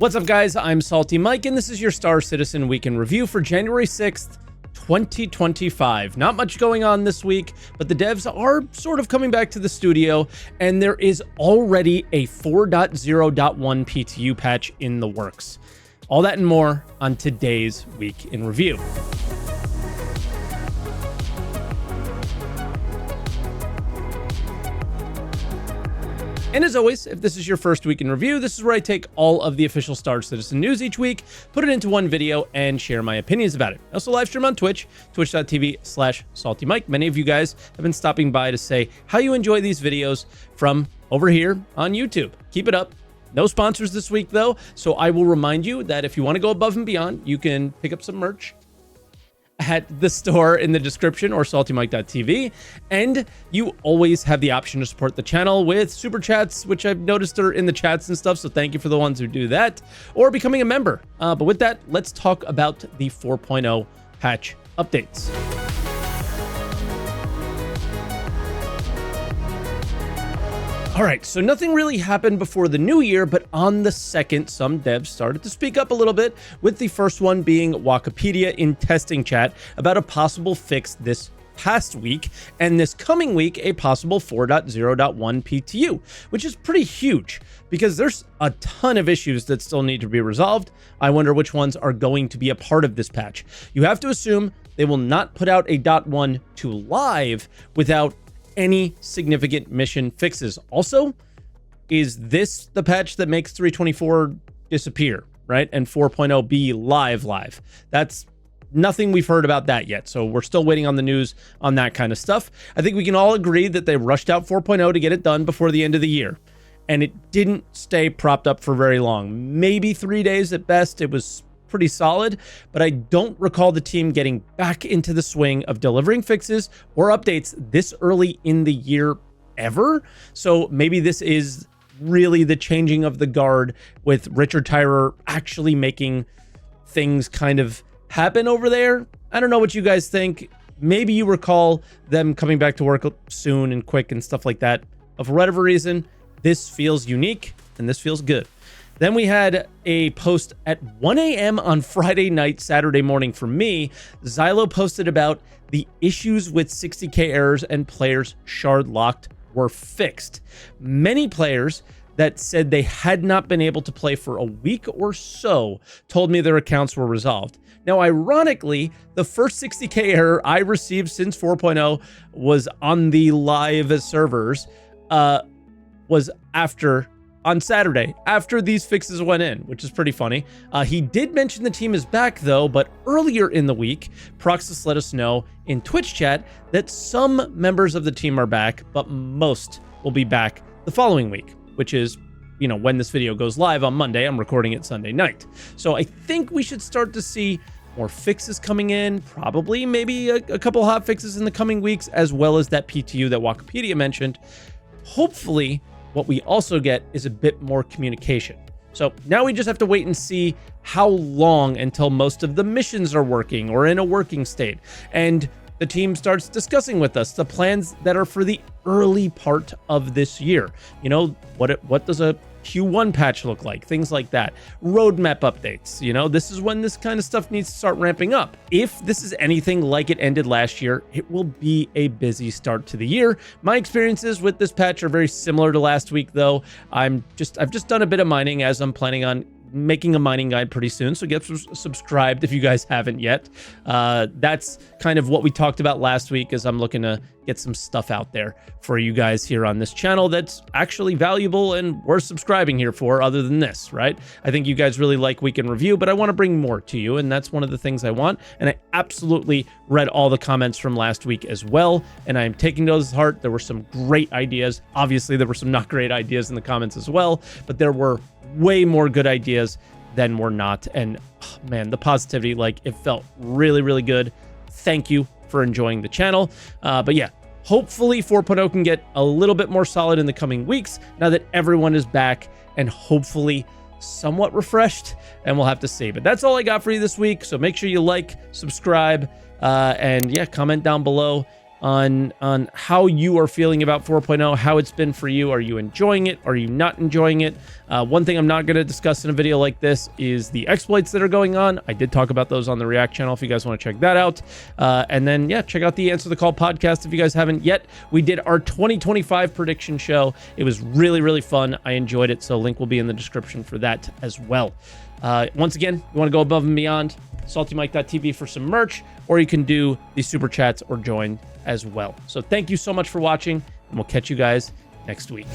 What's up, guys? I'm SaltEMike, and this is your Star Citizen Week in Review for January 6th, 2025. Not much going on this week, but the devs are sort of coming back to the studio, and there is already a 4.0.1 PTU patch in the works. All that and more on today's Week in Review. And as always, if this is your first week in review, this is where I take all of the official Star Citizen news each week, put it into one video, and share my opinions about it. I also live stream on Twitch, twitch.tv/SaltEMike. Many of you guys have been stopping by to say how you enjoy these videos from over here on YouTube. Keep it up. No sponsors this week, though, so I will remind you that if you want to go above and beyond, you can pick up some merch at the store in the description or saltemike.tv, and you always have the option to support the channel with super chats, which I've noticed are in the chats and stuff, so thank you for the ones who do that, or becoming a member. But with that, let's talk about the 4.0 patch updates. All right, so nothing really happened before the new year, but on the 2nd, some devs started to speak up a little bit, with the first one being Wikipedia in testing chat about a possible fix this past week, and this coming week, a possible 4.0.1 PTU, which is pretty huge because there's a ton of issues that still need to be resolved. I wonder which ones are going to be a part of this patch. You have to assume they will not put out a .1 to live without any significant mission fixes. Also, is this the patch that makes 324 disappear, right? And 4.0 be live? That's nothing we've heard about that yet. So we're still waiting on the news on that kind of stuff. I think we can all agree that they rushed out 4.0 to get it done before the end of the year. And it didn't stay propped up for very long. Maybe 3 days at best. It was pretty solid, but I don't recall the team getting back into the swing of delivering fixes or updates this early in the year ever. So maybe this is really the changing of the guard, with Richard Tyrer actually making things kind of happen over there. I don't know what you guys think. Maybe you recall them coming back to work soon and quick and stuff like that. For whatever reason, this feels unique and this feels good. Then we had a post at 1 a.m. on Friday night, Saturday morning for me. Xylo posted about the issues with 60k errors and players shard locked were fixed. Many players that said they had not been able to play for a week or so told me their accounts were resolved. Now, ironically, the first 60k error I received since 4.0 was on the live servers, was on Saturday, after these fixes went in, which is pretty funny. He did mention the team is back, though, but earlier in the week, Proxus let us know in Twitch chat that some members of the team are back, but most will be back the following week, which is, you know, when this video goes live on Monday. I'm recording it Sunday night. So I think we should start to see more fixes coming in, probably maybe a couple hot fixes in the coming weeks, as well as that PTU that Wikipedia mentioned. Hopefully, what we also get is a bit more communication. So now we just have to wait and see how long until most of the missions are working or in a working state, and the team starts discussing with us the plans that are for the early part of this year. You know, what does a Q1 patch look like? Things like that. Roadmap updates. You know, this is when this kind of stuff needs to start ramping up. If this is anything like it ended last year, it will be a busy start to the year. My experiences with this patch are very similar to last week, though. I've just done a bit of mining, as I'm planning on making a mining guide pretty soon, so get subscribed if you guys haven't yet. That's kind of what we talked about last week, as I'm looking to get some stuff out there for you guys here on this channel that's actually valuable and worth subscribing here for, other than this, right? I think you guys really like Week in Review, but I want to bring more to you, and that's one of the things I want. And I absolutely read all the comments from last week as well, and I'm taking those to heart. There were some great ideas. Obviously, there were some not great ideas in the comments as well, but there were way more good ideas than were not. And oh, man, the positivity, like, it felt really, really good. Thank you for enjoying the channel. But yeah, hopefully 4.0 can get a little bit more solid in the coming weeks now that everyone is back, and hopefully somewhat refreshed, and we'll have to see. But that's all I got for you this week. So make sure you like, subscribe, and yeah, comment down below on how you are feeling about 4.0, how it's been for you. Are you enjoying it? Are you not enjoying it? One thing I'm not going to discuss in a video like this is the exploits that are going on. I did talk about those on the React channel if you guys want to check that out. And then, yeah, check out the Answer the Call podcast if you guys haven't yet. We did our 2025 prediction show. It was really, really fun. I enjoyed it. So link will be in the description for that as well. Once again, you want to go above and beyond, saltymike.tv for some merch, or you can do the super chats or join as well. So thank you so much for watching, and we'll catch you guys next week.